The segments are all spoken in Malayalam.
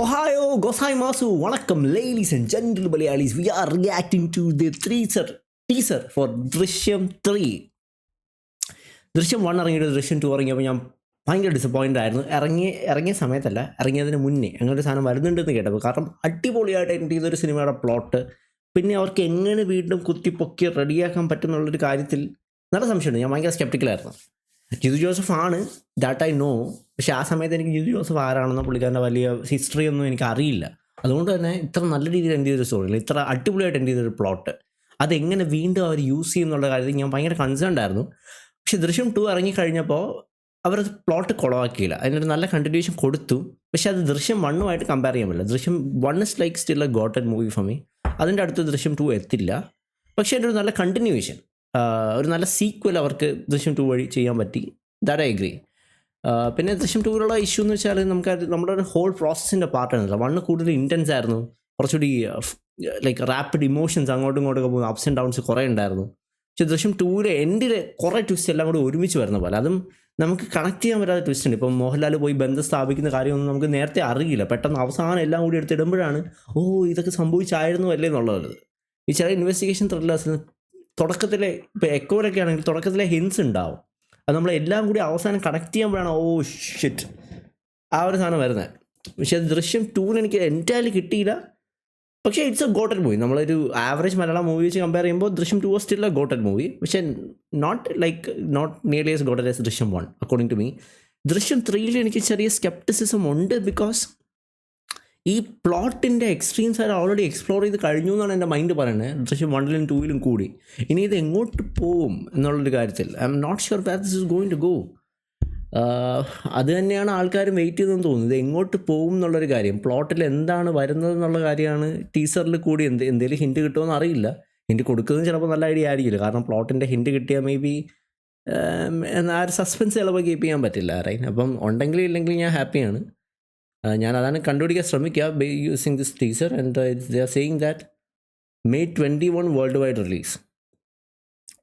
Ohio gozaimasu, vanakkam ladies and gentle Malayalis. We are reacting to the teaser for Drishyam 3. ദൃശ്യം 1 ഇറങ്ങിയിട്ട് ദൃശ്യം 2 ഇറങ്ങിയപ്പോൾ ഞാൻ ഭയങ്കര ഡിസപ്പോയിൻ്റ് ആയിരുന്നു. ഇറങ്ങിയ സമയത്തല്ല, ഇറങ്ങിയതിന് മുന്നേ അങ്ങനെ ഒരു സാധനം വരുന്നുണ്ടെന്ന് കേട്ടപ്പോൾ. കാരണം അടിപൊളിയായിട്ട് എനിക്ക് ഇതൊരു സിനിമയുടെ പ്ലോട്ട്, പിന്നെ അവർക്ക് എങ്ങനെ വീണ്ടും കുത്തിപ്പൊക്കി റെഡിയാക്കാൻ പറ്റുന്നുള്ളൊരു കാര്യത്തിൽ നല്ല സംശയമുണ്ട്. ഞാൻ ഭയങ്കര സ്കെപ്റ്റിക്കലായിരുന്നു. ജിതു ജോസഫ് ആണ്, ദാറ്റ് ഐ നോ. പക്ഷേ ആ സമയത്ത് എനിക്ക് ജിതു ജോസഫ് ആരാണെന്നോ പുള്ളിക്കാരൻ്റെ വലിയ ഹിസ്റ്ററി ഒന്നും എനിക്ക് അറിയില്ല. അതുകൊണ്ട് തന്നെ ഇത്ര നല്ല രീതിയിൽ എൻ്റെ ചെയ്തൊരു സ്റ്റോറി, ഇത്ര അടിപൊളിയായിട്ട് എൻ്റെ ചെയ്തൊരു പ്ലോട്ട്, അതെങ്ങനെ വീണ്ടും അവർ യൂസ് ചെയ്യുന്നുള്ള കാര്യത്തിൽ ഞാൻ ഭയങ്കര കൺസേൺഡ് ആയിരുന്നു. പക്ഷേ ദൃശ്യം 2 ഇറങ്ങിക്കഴിഞ്ഞപ്പോൾ അവരത് പ്ലോട്ട് കുളവാക്കിയില്ല, അതിനൊരു നല്ല കണ്ടിന്യൂഷൻ കൊടുത്തു. പക്ഷേ അത് ദൃശ്യം 1 കമ്പയർ ചെയ്യാൻ പറ്റില്ല. Drishyam 1 is like still a goated movie for me. അതിൻ്റെ അടുത്ത് ദൃശ്യം 2 എത്തില്ല. പക്ഷേ എൻ്റെ ഒരു നല്ല കണ്ടിന്യൂവേഷൻ, ഒരു നല്ല സീക്വൽ അവർക്ക് ദൃശ്യം 2 വഴി ചെയ്യാൻ പറ്റി. That I agree. പിന്നെ ദൃശ്യം 2 ഇഷ്യൂ എന്ന് വെച്ചാൽ നമ്മുടെ ഒരു ഹോൾ പ്രോസസ്സിൻ്റെ പാർട്ടായിരുന്നില്ല. 1 കൂടുതൽ ഇൻറ്റൻസ് ആയിരുന്നു, കുറച്ചുകൂടി ലൈക്ക് റാപ്പിഡ് ഇമോഷൻസ് അങ്ങോട്ടും ഇങ്ങോട്ടൊക്കെ പോകുന്ന അപ്സ് ആൻഡ് ഡൗൺസ് കുറേ ഉണ്ടായിരുന്നു. പക്ഷേ ദൃശ്യം 2 എൻഡിൽ കുറേ ട്വിസ്റ്റ് എല്ലാം കൂടി ഒരുമിച്ച് വരുന്ന പോലെ, അതും നമുക്ക് കണക്ട് ചെയ്യാൻ പറ്റാത്ത ട്വിസ്റ്റ് ഉണ്ട്. ഇപ്പം മോഹൻലാൽ പോയി ബന്ധം സ്ഥാപിക്കുന്ന കാര്യമൊന്നും നമുക്ക് നേരത്തെ അറിയില്ല. പെട്ടെന്ന് അവസാനം എല്ലാം കൂടി എടുത്തിടുമ്പോഴാണ് ഇതൊക്കെ സംഭവിച്ചായിരുന്നു അല്ലേ എന്നുള്ളത്. ഈ ചില ഇൻവെസ്റ്റിഗേഷൻ ത്രില്ലേഴ്സിന് തുടക്കത്തിലെ, ഇപ്പോൾ എക്കോയിലൊക്കെ ആണെങ്കിൽ തുടക്കത്തിലെ ഹിൻസ് ഉണ്ടാവും. അത് നമ്മളെല്ലാം കൂടി അവസാനം കണക്ട് ചെയ്യുമ്പോഴാണ് ഷിറ്റ് ആ ഒരു സാധനം വരുന്നത്. പക്ഷേ അത് ദൃശ്യം 2 എനിക്ക് എൻറ്റയർലി കിട്ടിയില്ല. പക്ഷേ ഇറ്റ്സ് എ ഗോട്ടഡ് മൂവി. നമ്മളൊരു ആവറേജ് മലയാളം മൂവി വെച്ച് കമ്പയർ ചെയ്യുമ്പോൾ ദൃശ്യം 2 was still a goated movie. പക്ഷേ നോട്ട് നിയർലി ആസ് ഗോട്ടഡ് ആസ് ദൃശ്യം 1 അക്കോർഡിംഗ് ടു മീ. ദൃശ്യം 3 എനിക്ക് ചെറിയ സ്കെപ്റ്റിസിസം ഉണ്ട്. ബിക്കോസ് ഈ പ്ലോട്ടിൻ്റെ എക്സ്ട്രീംസ് ആയിട്ട് ഓൾറെഡി എക്സ്പ്ലോർ ചെയ്ത് കഴിഞ്ഞു എന്നാണ് എൻ്റെ മൈൻഡ് പറയുന്നത്. ദൃശ്യം 1 2 കൂടി ഇനി ഇത് എങ്ങോട്ട് പോവും എന്നുള്ളൊരു കാര്യത്തിൽ I am not sure that this is going to go. അത് തന്നെയാണ് ആൾക്കാരും വെയിറ്റ് ചെയ്തെന്ന് തോന്നുന്നത്, എങ്ങോട്ട് പോകും എന്നുള്ളൊരു കാര്യം. പ്ലോട്ടിൽ എന്താണ് വരുന്നത് എന്നുള്ള കാര്യമാണ് ടീസറിൽ കൂടി എന്തെങ്കിലും ഹിൻറ്റ് കിട്ടുമെന്ന് അറിയില്ല. ഹിൻറ്റ് കൊടുക്കുന്നത് ചിലപ്പോൾ നല്ല ഐഡിയ ആയിരിക്കില്ല. കാരണം പ്ലോട്ടിൻ്റെ ഹിൻറ്റ് കിട്ടിയാൽ മേ ബി ആ ഒരു സസ്പെൻസ് ചിലപ്പോൾ കീപ്പ് ചെയ്യാൻ പറ്റില്ല. റൈറ്റ്. അപ്പം ഉണ്ടെങ്കിലും ഇല്ലെങ്കിൽ ഞാൻ ഹാപ്പിയാണ്. ഞാൻ അതാണ് കണ്ടുപിടിക്കാൻ ശ്രമിക്കുക using this teaser. And they are saying that May 21 world wide release.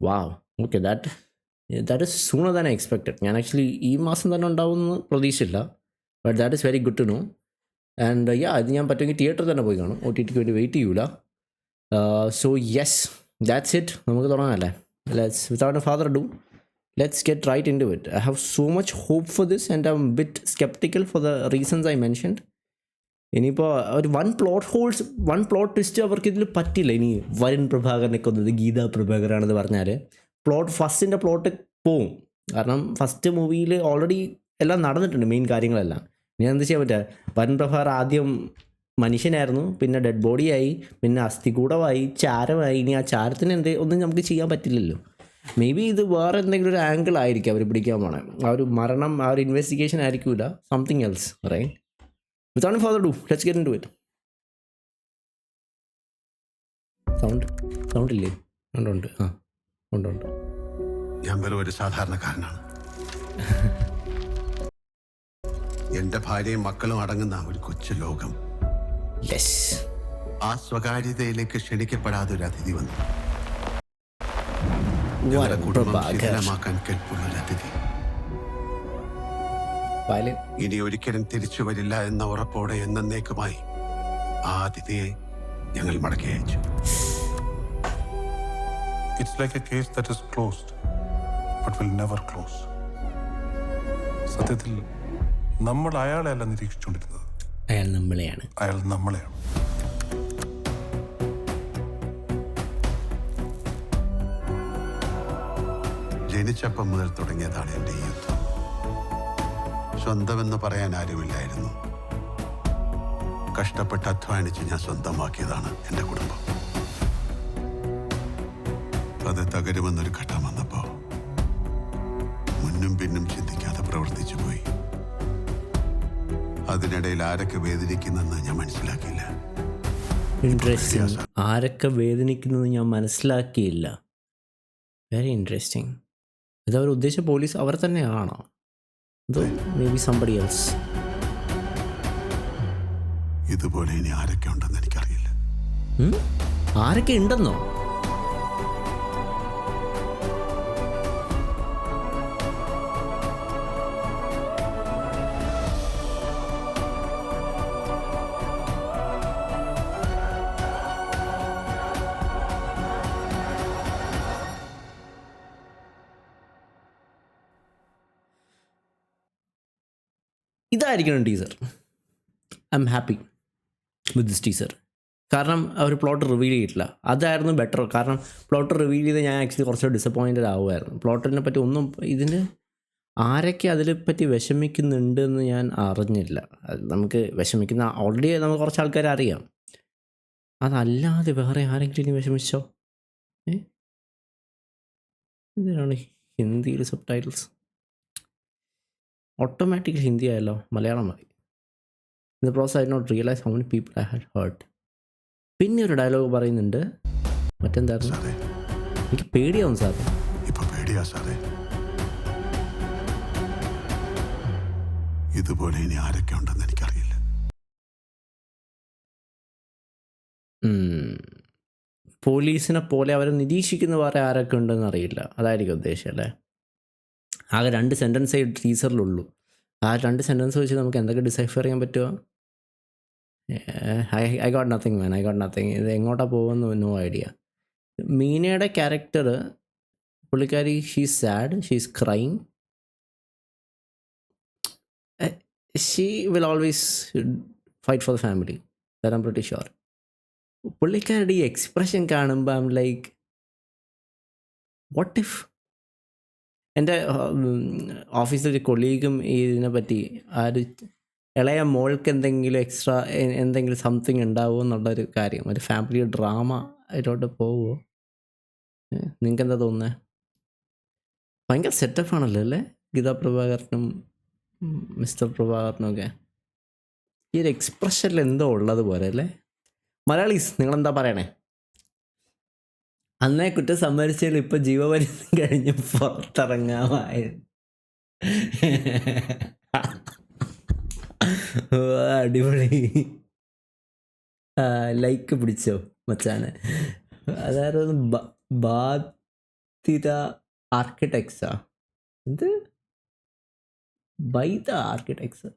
Wow, okay, that is sooner than I expected. ഞാൻ ആക്ച്വലി ഈ മാസം തന്നെ ഉണ്ടാവുമെന്ന് പ്രതീക്ഷയില്ല. But that is very good to know. And ഇത് ഞാൻ പറ്റുമെങ്കിൽ തിയേറ്ററിൽ തന്നെ പോയി കാണും, OTT വേണ്ടി വെയിറ്റ് ചെയ്യൂല. So yes, that's it. നമുക്ക് തുടങ്ങാമല്ലേ? Let's without a further ado, let's get right into it. I have so much hope for this and I'm a bit skeptical for the reasons I mentioned. ഇനിയിപ്പോൾ ഒരു വൺ പ്ലോട്ട് ട്വിസ്റ്റ് അവർക്ക് ഇതിൽ പറ്റില്ല. ഇനി വരുൺ പ്രഭാകരനെ കൊന്നത് ഗീതാ പ്രഭാകരാണെന്ന് പറഞ്ഞാൽ ഫസ്റ്റിൻ്റെ പ്ലോട്ട് പോവും. കാരണം ഫസ്റ്റ് മൂവിയിൽ ഓൾറെഡി എല്ലാം നടന്നിട്ടുണ്ട്, മെയിൻ കാര്യങ്ങളെല്ലാം. ഇനി എന്ത് ചെയ്യാൻ പറ്റുക? വരുൺ പ്രഭാകർ ആദ്യം മനുഷ്യനായിരുന്നു, പിന്നെ ഡെഡ് ബോഡിയായി, പിന്നെ അസ്ഥികൂടമായി, ചാരമായി. ഇനി ആ ചാരത്തിന് ഒന്നും നമുക്ക് ചെയ്യാൻ പറ്റില്ലല്ലോ. മേ ബി ഇത് വേറെ എന്തെങ്കിലും ഒരു ആംഗിൾ ആയിരിക്കും അവർ പിടിക്കാൻ പോണേ. ആ ഒരു മരണം, ആ ഒരു ഇൻവെസ്റ്റിഗേഷൻ ആയിരിക്കില്ല, something else. Right. Without further ado, let's get into it. Sound ഇല്ലേ? ഉണ്ട്. ഉണ്ട്. ഞാൻ വെറും ഒരു സാധാരണക്കാരനാണ്. എന്റെ ഭാര്യയും മക്കളും അടങ്ങുന്ന ഒരു കൊച്ചു ലോകം. ആ സ്വകാര്യതയിലേക്ക് ക്ഷണിക്കപ്പെടാതെ ഒരു അതിഥി വന്നു. കുടുംബം ശിഥിലമാക്കാൻ കെൽപ്പുള്ളൊരു അതിഥി. ഇനി ഒരിക്കലും തിരിച്ചു വരില്ല എന്ന ഉറപ്പോടെ എന്നേക്കുമായി ആ അതിഥിയെ ഞങ്ങൾ മടക്കി അയച്ചു. It's like a case that is closed but will never close. സത്യത്തിൽ നമ്മൾ അയാളെയല്ല നിരീക്ഷിച്ചുകൊണ്ടിരുന്നത്, അയാൾ നമ്മളെയാണ്. ജനിച്ചപ്പം മുതൽ തുടങ്ങിയതാണ് എൻ്റെ ഈ യുദ്ധം. സ്വന്തമെന്ന് പറയാൻ ആരുമില്ലായിരുന്നു. കഷ്ടപ്പെട്ട് അധ്വാനിച്ച് ഞാൻ സ്വന്തമാക്കിയതാണ് എൻ്റെ കുടുംബം. അത് തകരുമെന്നൊരു ഘട്ടം വന്നപ്പോ മുന്നും പിന്നും ചിന്തിക്കാതെ പ്രവർത്തിച്ചു പോയി. അതിനിടയിൽ ആരൊക്കെ വേദനിക്കുന്നെന്ന് ഞാൻ മനസ്സിലാക്കിയില്ല. ആരൊക്കെ വേദനിക്കുന്നത് ഞാൻ മനസ്സിലാക്കിയില്ല. Very interesting. ഇത് അവർ ഉദ്ദേശിച്ച പോലീസ് അവർ തന്നെയാണോ? May be somebody else. ഇതുപോലെ ഇനി ആരൊക്കെ ഉണ്ടെന്ന് എനിക്കറിയില്ല. ആരൊക്കെ ഉണ്ടെന്നോ? ഇതായിരിക്കണം teaser. I am happy with this teaser. കാരണം അവർ പ്ലോട്ട് റിവീൽ ചെയ്തിട്ടില്ല. അതായിരുന്നു ബെറ്റർ. കാരണം പ്ലോട്ട് റിവീൽ ചെയ്ത് ഞാൻ ആക്ച്വലി കുറച്ച് ഡിസപ്പോയിൻറ്റഡ് ആവുമായിരുന്നു. പ്ലോട്ടിനെ പറ്റി ഒന്നും ഇതിന് ആരൊക്കെ അതിനെപ്പറ്റി വിഷമിക്കുന്നുണ്ടെന്ന് ഞാൻ അറിഞ്ഞില്ല. അത് നമുക്ക് വിഷമിക്കുന്ന ഓൾറെഡി നമുക്ക് കുറച്ച് ആൾക്കാരെ അറിയാം. അതല്ലാതെ വേറെ ആരെങ്കിലും ഇനി വിഷമിച്ചോ? ഇതിനാണ് ഹിന്ദിയിൽ സബ് ടൈറ്റിൽസ്. ഓട്ടോമാറ്റിക്കലി ഹിന്ദി ആയല്ലോ, മലയാളം മതി. In the process I not realize how many people I had hurt. പിന്നെ ഒരു ഡയലോഗ് പറയുന്നുണ്ട്, മറ്റെന്തായിരുന്നു, സാറേ എനിക്ക് പേടിയാവും സാർ. ഇപ്പൊ പേടിയാ സാറേ. ഇതുപോലെ ഇനി ആരൊക്കെ ഉണ്ടെന്ന് എനിക്കറിയില്ല. പോലീസിനെ പോലെ അവരെ നിരീക്ഷിക്കുന്ന വേറെ ആരൊക്കെ ഉണ്ടെന്ന് അറിയില്ല. അതായിരിക്കും ഉദ്ദേശം അല്ലേ? ആകെ 2 സെൻറ്റൻസേ ടീസറിലുള്ളൂ. ആ 2 സെൻറ്റൻസ് വെച്ച് നമുക്ക് എന്തൊക്കെ ഡിസൈഫർ ചെയ്യാൻ പറ്റുമോ? I got nothing man, I got nothing. ഇത് എങ്ങോട്ടാണ് പോകുമെന്ന് നോ ഐഡിയ. മീനയുടെ ക്യാരക്ടർ, പുള്ളിക്കാരി she's sad, she's crying, she will always fight for the family, that I am pretty sure. പുള്ളിക്കാരുടെ ഈ എക്സ്പ്രഷൻ കാണുമ്പോൾ I am like, what if എൻ്റെ ഓഫീസിലൊരു കൊളീഗും ഇതിനെ പറ്റി ആ ഒരു ഇളയ മോൾക്ക് എന്തെങ്കിലും എക്സ്ട്രാ എന്തെങ്കിലും സംതിങ് ഉണ്ടാവുമോ എന്നുള്ളൊരു കാര്യം, ഒരു ഫാമിലി ഡ്രാമ അതിലോട്ട് പോവുമോ? നിങ്ങൾക്ക് എന്താ തോന്നുന്നത്? ഭയങ്കര സെറ്റപ്പാണല്ലോ അല്ലേ ഗീതാ പ്രഭാകരനും മിസ്റ്റർ പ്രഭാകരനും ഒക്കെ. ഈ ഒരു എക്സ്പ്രഷനിൽ എന്തോ ഉള്ളതുപോലെ അല്ലേ? മലയാളീസ് നിങ്ങളെന്താ പറയണേ? അന്നേ കുറ്റം സമ്മതിച്ചാൽ ഇപ്പം ജീവപര്യന്തം കഴിഞ്ഞ് പുറത്തിറങ്ങാമായ അടിപൊളി. ലൈക്ക് പിടിച്ചോ മച്ചാനെ? അതായിരുന്നു ബാധിത ആർക്കിടെക്ട്സാ, എന്ത് ബൈ ദ ആർക്കിടെക്ട്സ്.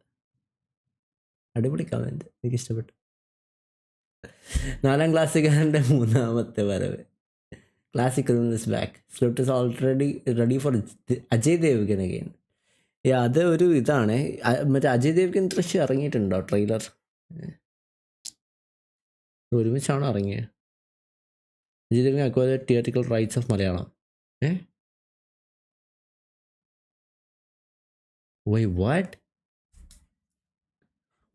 അടിപൊളി കമൻറ്റ്, എനിക്കിഷ്ടപ്പെട്ടു. 4ാം ക്ലാസ്സുകാരൻ്റെ 3ാമത്തെ വരവ്. Classic is back. Script is already ready for Ajay Devgan again. അത് ഒരു ഇതാണ്. മറ്റേ അജയ് ദേവ്ഗൻ ദൃശ്യം ഇറങ്ങിയിട്ടുണ്ടോ ട്രെയിലർ? ഒരുമിച്ചാണോ ഇറങ്ങിയത്? Ajay Devgan acquired theatrical rights of Malayalam. Wait, what?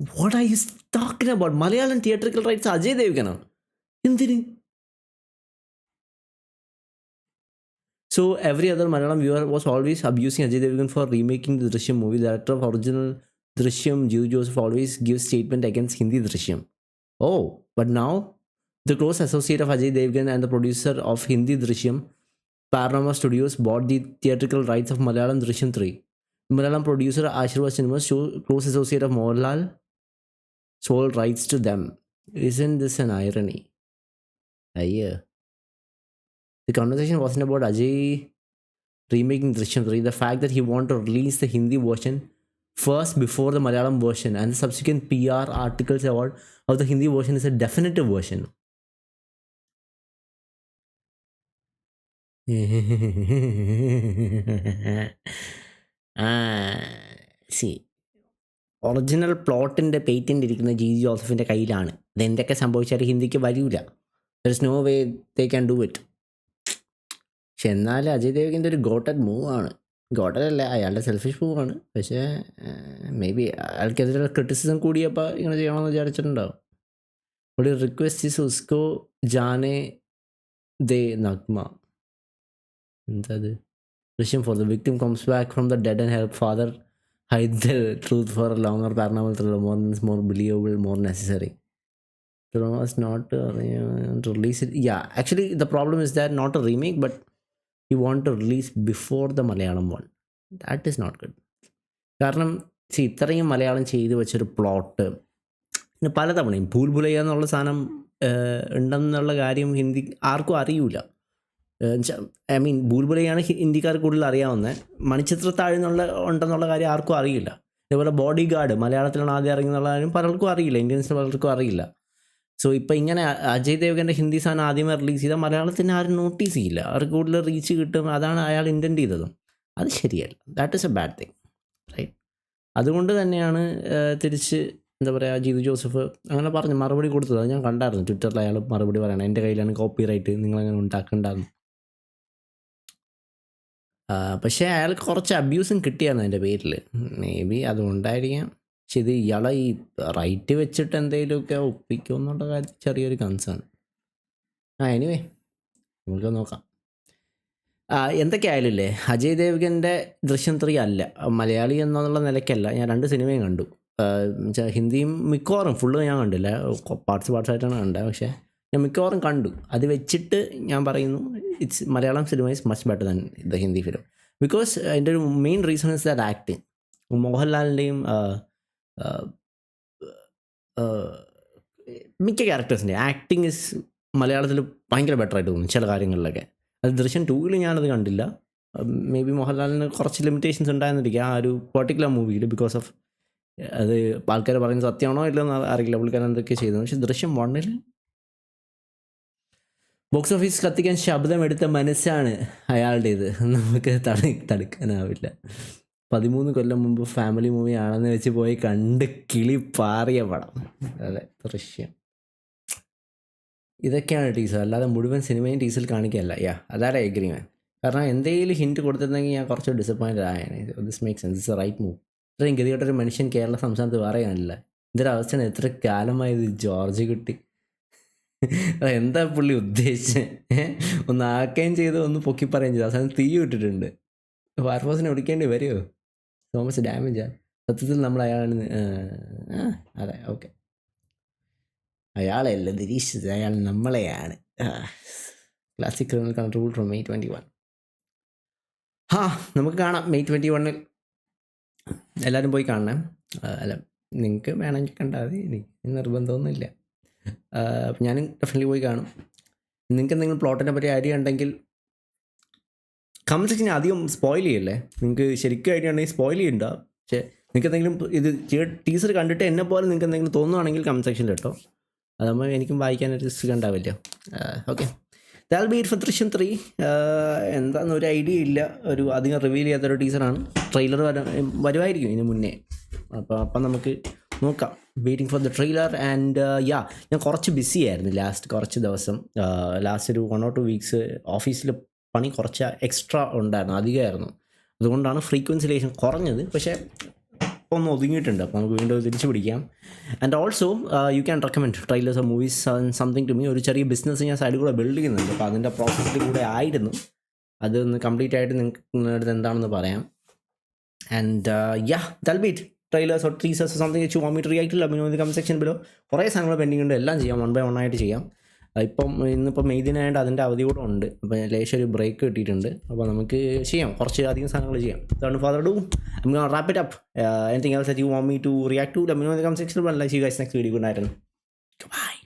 What are you talking about? Malayalam theatrical rights Ajay Devgana. എന്തിന്? So every other Malayalam viewer was always abusing Ajay Devgan for remaking the Drishyam movie. The director of original Drishyam, Jiu Joseph, always gives statement against Hindi Drishyam. Oh, but now the close associate of Ajay Devgan and the producer of Hindi Drishyam, Panorama Studios, bought the theatrical rights of Malayalam Drishyam 3. Malayalam producer Ashirwad Cinemas, close associate of Mohanlal, sold rights to them. Isn't this an irony? Yeah. The conversation wasn't about Ajay remaking Drishyam 3. The fact that he wanted to release the Hindi version first before the Malayalam version and the subsequent PR articles about how the Hindi version is a definitive version. See, original പ്ലോട്ടിൻ്റെ പേറ്റൻ്റ് ഇരിക്കുന്ന ജി ജോസഫിൻ്റെ കയ്യിലാണ്. ഇതെന്തൊക്കെ സംഭവിച്ചാലും ഹിന്ദിക്ക് വരില്ല. There is no way they can do it. പക്ഷെ എന്നാലും അജയ് ദേവ്ഗൻ്റെ ഒരു ഗോട്ടഡ് മൂവാണ്. ഗോട്ടഡ് അല്ല, അയാളുടെ സെൽഫിഷ് മൂവാണ്. പക്ഷേ മേ ബി അയാൾക്കെതിരെ ക്രിറ്റിസിസം കൂടിയപ്പോൾ ഇങ്ങനെ ചെയ്യണമെന്ന് വിചാരിച്ചിട്ടുണ്ടാവും. ഒരു റിക്വസ്റ്റ് ഈസ് ഉസ്കോ ജാനെ ദേ നഗ്മ. എന്താ അത്? Drishyam 4. The victim comes back from the dead and help father hide the truth for a longer paranormal thriller. More believable, more necessary. Drama was not to release it. Yeah, actually the problem is that not a remake, but you want to release before the Malayalam one. That is not good. കാരണം ഇത്രയും മലയാളം ചെയ്ത് വെച്ചൊരു പ്ലോട്ട് പിന്നെ പലതവണയും ഭൂൽഭുലയ്യ എന്നുള്ള സാധനം ഉണ്ടെന്നുള്ള കാര്യം ഹിന്ദി ആർക്കും അറിയില്ല. ഐ മീൻ ഭൂൽഭുലയാണ് ഹിന്ദിക്കാർ കൂടുതൽ അറിയാവുന്നത്. മണിച്ചിത്രത്താഴ് ഉണ്ടെന്നുള്ള കാര്യം ആർക്കും അറിയില്ല. അതേപോലെ ബോഡി ഗാർഡ് മലയാളത്തിലാണ് ആദ്യം ഇറങ്ങുന്നുള്ള കാര്യം പലർക്കും അറിയില്ല, ഇന്ത്യൻസിന് പലർക്കും അറിയില്ല. സോ ഇപ്പോൾ ഇങ്ങനെ അജയ് ദേവ്ഗൻ്റെ ഹിന്ദി സാധനം ആദ്യമേ റിലീസ് ചെയ്താൽ മലയാളത്തിന് ആരും നോട്ടീസ് ചെയ്യില്ല, അവർക്ക് കൂടുതൽ റീച്ച് കിട്ടും. അതാണ് അയാൾ ഇൻറ്റൻറ്റ് ചെയ്തതും. അത് ശരിയല്ല. That is a bad thing, right? അതുകൊണ്ട് തന്നെയാണ് തിരിച്ച് എന്താ പറയുക ജിതു ജോസഫ് അങ്ങനെ പറഞ്ഞ് മറുപടി കൊടുത്തത്. അത് ഞാൻ കണ്ടായിരുന്നു ട്വിറ്ററിൽ അയാൾ മറുപടി പറയണം, എൻ്റെ കയ്യിലാണ് കോപ്പി റൈറ്റ്, നിങ്ങളങ്ങനെ ഉണ്ടാക്കണ്ടായിരുന്നു. പക്ഷേ അയാൾക്ക് കുറച്ച് അബ്യൂസും കിട്ടിയായിരുന്നു അതിൻ്റെ പേരിൽ. മേ ബി അതുകൊണ്ടായിരിക്കാം. പക്ഷെ ഇത് ഇയാളെ ഈ റൈറ്റ് വെച്ചിട്ട് എന്തെങ്കിലുമൊക്കെ ഒപ്പിക്കുമെന്നുള്ള കാര്യത്തിൽ ചെറിയൊരു കൺസേൺ. എനിവേ നമുക്ക് നോക്കാം. എന്തൊക്കെയായാലും ഇല്ലേ, അജയ് ദേവ്ഗൻ്റെ ദൃശ്യം 3 അല്ല, മലയാളി എന്നുള്ള നിലയ്ക്കല്ല. ഞാൻ 2 സിനിമയും കണ്ടു. ഹിന്ദിയും മിക്കവാറും ഫുള്ള് ഞാൻ കണ്ടില്ല, പാർട്സായിട്ടാണ് കണ്ടത്. പക്ഷേ ഞാൻ മിക്കവാറും കണ്ടു. അത് വെച്ചിട്ട് ഞാൻ പറയുന്നു it's Malayalam cinema is much better than the Hindi film. Because അതിൻ്റെ ഒരു main reason is that acting. മോഹൻലാലിൻ്റെയും മിക്ക ക്യാരക്ടേഴ്സിൻ്റെ ആക്ടിങ് ഇസ് മലയാളത്തിൽ ഭയങ്കര ബെറ്റർ ആയിട്ട് തോന്നുന്നു ചില കാര്യങ്ങളിലൊക്കെ. അത് ദൃശ്യം 2 ഞാനത് കണ്ടില്ല. മേ ബി മോഹൻലാലിന് കുറച്ച് ലിമിറ്റേഷൻസ് ഉണ്ടായിരുന്നിരിക്കും ആ ഒരു പെർട്ടിക്കുലർ മൂവിയിൽ. ബിക്കോസ് ഓഫ് അത് ആൾക്കാർ പറയുന്നത് സത്യമാണോ ഇല്ലെന്ന് അറിയില്ല, പുള്ളിക്കാരൻ എന്തൊക്കെ ചെയ്തു. പക്ഷേ ദൃശ്യം 1 ബോക്സ് ഓഫീസ് കത്തിക്കാൻ ശബ്ദമെടുത്ത മനസ്സാണ് അയാളുടേത്. നമുക്ക് തടുക്കാനാവില്ല. 13 കൊല്ലം മുമ്പ് ഫാമിലി മൂവി ആണെന്ന് വെച്ച് പോയി കണ്ട് കിളി പാറിയ പടം. അതെ, ദൃശ്യം. ഇതൊക്കെയാണ് ടീസർ, അല്ലാതെ മുഴുവൻ സിനിമയും ടീസറിൽ കാണിക്കുകയല്ല. അതാണ് എഗ്രിമെൻറ്റ്. കാരണം എന്തെങ്കിലും ഹിൻറ്റ് കൊടുത്തിരുന്നെങ്കിൽ ഞാൻ കുറച്ച് ഡിസപ്പോയിൻറ്റഡ് ആയാണ്. This make sense, it's right move. ഇത്രയും ഗതികെട്ടൊരു മനുഷ്യൻ കേരള സംസ്ഥാനത്ത് വേറെ കാണില്ല. ഇതൊരവസ്ഥയാണ്. എത്ര കാലമായത് ജോർജ് കുട്ടി എന്താ പുള്ളി ഉദ്ദേശിച്ചത്? ഒന്ന് ആക്കുകയും ചെയ്ത് ഒന്ന് പൊക്കി പറയുകയും ചെയ്തു. അവസാനം തീ വിട്ടിട്ടുണ്ട്. ഫയർഫോഴ്സിനെ വിളിക്കേണ്ടി വരുമോ? തോമസ് ഡാമേജാ സത്യത്തിൽ നമ്മൾ അയാളാണ്. അതെ, ഓക്കെ, അയാളെയല്ല നിരീക്ഷിച്ചത്, അയാൾ നമ്മളെയാണ്. Classic criminal control from May 21. നമുക്ക് കാണാം May 21. എല്ലാവരും പോയി കാണണം. അല്ല, നിങ്ങൾക്ക് വേണമെങ്കിൽ കണ്ടാൽ മതി, എനിക്ക് നിർബന്ധമൊന്നുമില്ല. ഞാനും ഡെഫിനറ്റ്ലി പോയി കാണും. നിങ്ങൾക്ക് എന്തെങ്കിലും പ്ലോട്ടിനെ പറ്റി ഐഡിയ ഉണ്ടെങ്കിൽ കമന്റ് സെക്ഷനിൽ അധികം സ്പോയിൽ ചെയ്യല്ലേ. നിങ്ങൾക്ക് ശരിക്കും ഐഡിയ ഉണ്ടെങ്കിൽ സ്പോയിൽ ചെയ്യണ്ട. പക്ഷേ നിങ്ങൾക്ക് എന്തെങ്കിലും ഇത് ടീസർ കണ്ടിട്ട് എന്നെ പോലെ നിങ്ങൾക്ക് എന്തെങ്കിലും തോന്നുകയാണെങ്കിൽ കമന്റ് സെക്ഷനിൽ കേട്ടോ. അതാകുമ്പോൾ എനിക്കും വായിക്കാനൊരു സുഖം ഉണ്ടാവില്ല. Okay, dal B it for ദൃശ്യം 3. എന്താണെന്ന് ഒരു ഐഡിയ ഇല്ല. ഒരു അധികം റിവീൽ ചെയ്യാത്തൊരു ടീസറാണ്. ട്രെയിലർ വരുമായിരിക്കും ഇതിന് മുന്നേ. അപ്പം നമുക്ക് നോക്കാം. Waiting for the trailer. And ഞാൻ കുറച്ച് ബിസി ആയിരുന്നു കുറച്ച് ദിവസം. ലാസ്റ്റ് ഒരു 1 or 2 വീക്സ് ഓഫീസിൽ പണി കുറച്ച് എക്സ്ട്രാ ഉണ്ടായിരുന്നു, അധികമായിരുന്നു. അതുകൊണ്ടാണ് ഫ്രീക്വൻസിലേഷൻ കുറഞ്ഞത്. പക്ഷേ ഒന്ന് ഒതുങ്ങിയിട്ടുണ്ട്. അപ്പോൾ നമുക്ക് വീണ്ടും തിരിച്ചു പിടിക്കാം. And also you can recommend trailers of movies something to me. ഒരു ചെറിയ ബിസിനസ് ഞാൻ സൈഡിൽ കൂടെ ബിൽഡ് ചെയ്യുന്നുണ്ട്. അപ്പോൾ അതിൻ്റെ പ്രോസസ്സിൽ കൂടെ ആയിരുന്നു. അതൊന്ന് കംപ്ലീറ്റ് ആയിട്ട് നിങ്ങളുടെ അടുത്ത് എന്താണെന്ന് പറയാം. And that'll be it. Trailers or teasers or something that you want me to react to, let me know in the comment section below. കുറേ സാധനങ്ങൾ പെൻഡിങ് ഉണ്ട്, എല്ലാം ചെയ്യാം, 1 by 1 ആയിട്ട് ചെയ്യാം. ഇന്നിപ്പം മെയ്ദിനായിട്ട് അതിൻ്റെ അവധി കൂടെ ഉണ്ട്. അപ്പോൾ ലേശം ഒരു ബ്രേക്ക് കിട്ടിയിട്ടുണ്ട്. അപ്പോൾ നമുക്ക് ചെയ്യാം, കുറച്ച് അധികം സാധനങ്ങൾ ചെയ്യാം. Without further ado, I'm going to wrap it up. Anything else that you want me to react to, let me know in the comment section below. I'll see you guys next video. Good night and goodbye.